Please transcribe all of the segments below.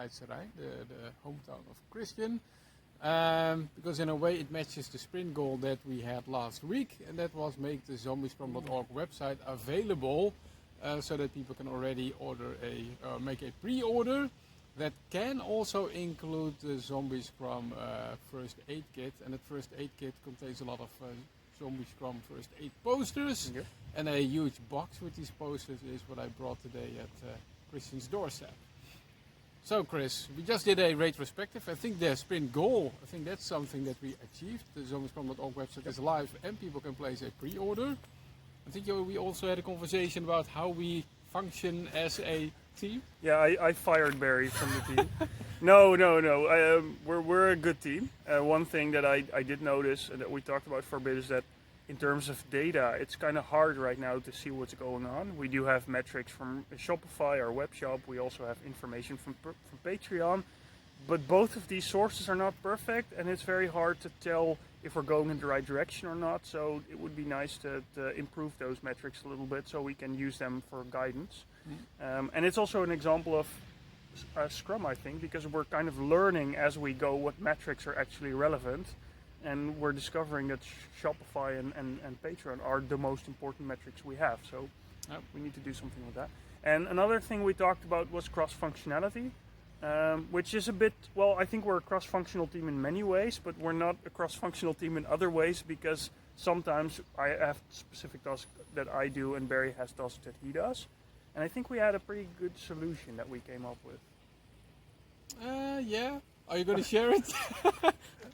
Leidserij, the hometown of Christian. Because in a way it matches the sprint goal that we had last week, and that was make the zombiescrum.org website available so that people can already make a pre-order. That can also include the Zombie Scrum first aid kit, and that first aid kit contains a lot of Zombie Scrum first aid posters, and a huge box with these posters is what I brought today at Christian's doorstep. So Chris, we just did a retrospective. I think the sprint goal, I think that's something that we achieved. The zombiescrum.org website is live and people can place a pre-order. I think we also had a conversation about how we function as a team. Yeah, I fired Barry from the team. No. We're a good team. One thing that I did notice and that we talked about for a bit is that in terms of data, it's kind of hard right now to see what's going on. We do have metrics from Shopify, our web shop. We also have information from Patreon. But both of these sources are not perfect, and it's very hard to tell if we're going in the right direction or not. So it would be nice to improve those metrics a little bit so we can use them for guidance. And it's also an example of Scrum, I think, because we're kind of learning as we go what metrics are actually relevant. And we're discovering that Shopify and Patreon are the most important metrics we have. So we need to do something with that. And another thing we talked about was cross-functionality, which is a bit, well, I think we're a cross-functional team in many ways, but we're not a cross-functional team in other ways because sometimes I have specific tasks that I do and Barry has tasks that he does. And I think we had a pretty good solution that we came up with. Yeah. Are you going to share it?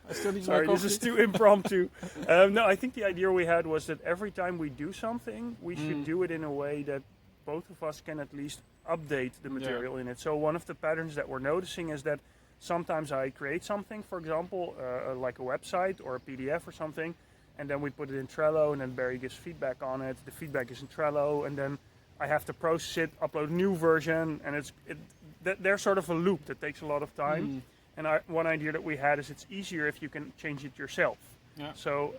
I still need Sorry, this is too impromptu. No, I think the idea we had was that every time we do something, we should do it in a way that both of us can at least update the material in it. So one of the patterns that we're noticing is that sometimes I create something, for example, like a website or a PDF or something, and then we put it in Trello, and then Barry gives feedback on it. The feedback is in Trello, and then I have to process it, upload a new version, and there's sort of a loop that takes a lot of time. And one idea that we had is it's easier if you can change it yourself. Yeah. So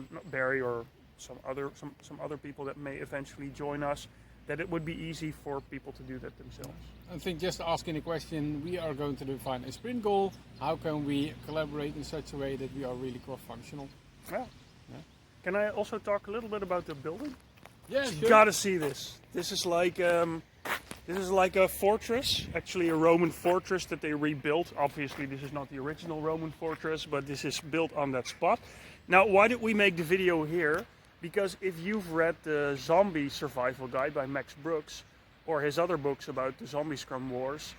not Barry or some other people that may eventually join us, that it would be easy for people to do that themselves. I think just asking a question, we are going to define a sprint goal. How can we collaborate in such a way that we are really cross-functional? Yeah. Can I also talk a little bit about the building? Yeah, sure. You gotta see this. This is like a fortress, actually a Roman fortress that they rebuilt. Obviously, this is not the original Roman fortress, but this is built on that spot. Now, why did we make the video here? Because if you've read the Zombie Survival Guide by Max Brooks, or his other books about the Zombie Scrum Wars,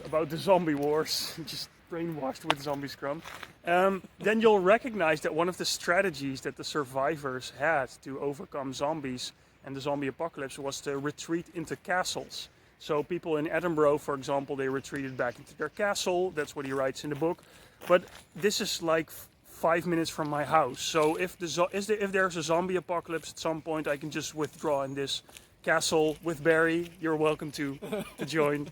about the Zombie Wars, just brainwashed with Zombie Scrum, then you'll recognize that one of the strategies that the survivors had to overcome zombies and the zombie apocalypse was to retreat into castles. So people in Edinburgh, for example, they retreated back into their castle. That's what he writes in the book. But this is like 5 minutes from my house. So if there's a zombie apocalypse at some point, I can just withdraw in this castle with Barry. You're welcome to join.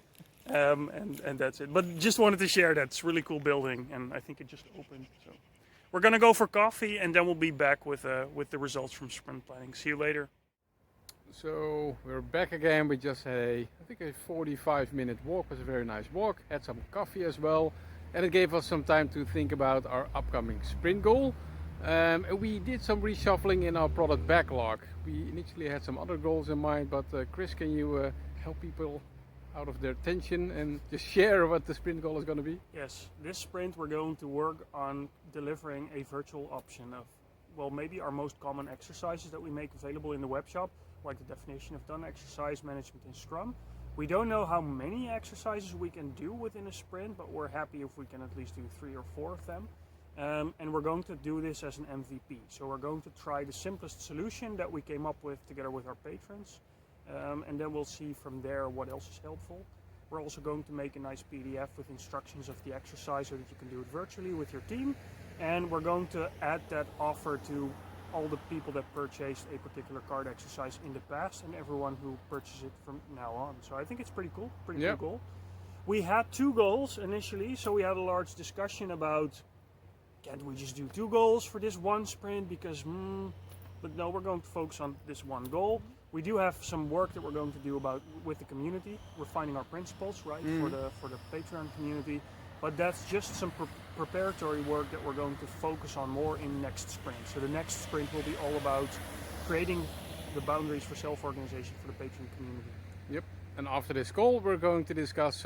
And that's it. But just wanted to share that. It's a really cool building, and I think it just opened. So we're gonna go for coffee, and then we'll be back with the results from sprint planning. See you later. So we're back again. We just had a 45-minute walk. It was a very nice walk. Had some coffee as well, and it gave us some time to think about our upcoming sprint goal. And we did some reshuffling in our product backlog. We initially had some other goals in mind, but Chris, can you help people out of their tension and just share what the sprint goal is going to be? Yes, this sprint we're going to work on delivering a virtual option of, well, maybe our most common exercises that we make available in the web shop, like the definition of done exercise management in Scrum. We don't know how many exercises we can do within a sprint, but we're happy if we can at least do 3 or 4 of them. And we're going to do this as an MVP. So we're going to try the simplest solution that we came up with together with our patrons. And then we'll see from there what else is helpful. We're also going to make a nice PDF with instructions of the exercise so that you can do it virtually with your team. And we're going to add that offer to all the people that purchased a particular card exercise in the past and everyone who purchases it from now on. So I think it's pretty cool, cool goal. We had 2 goals initially, so we had a large discussion about, can't we just do 2 goals for this one sprint? Because but no, we're going to focus on this one goal. We do have some work that we're going to do with the community. We're finding our principles, right, for the Patreon community. But that's just some preparatory work that we're going to focus on more in next sprint. So the next sprint will be all about creating the boundaries for self-organization for the Patreon community. Yep. And after this goal, we're going to discuss,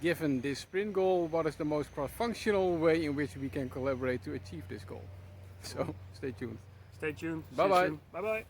given this sprint goal, what is the most cross-functional way in which we can collaborate to achieve this goal. So stay tuned. Stay tuned. Bye-bye. Bye-bye.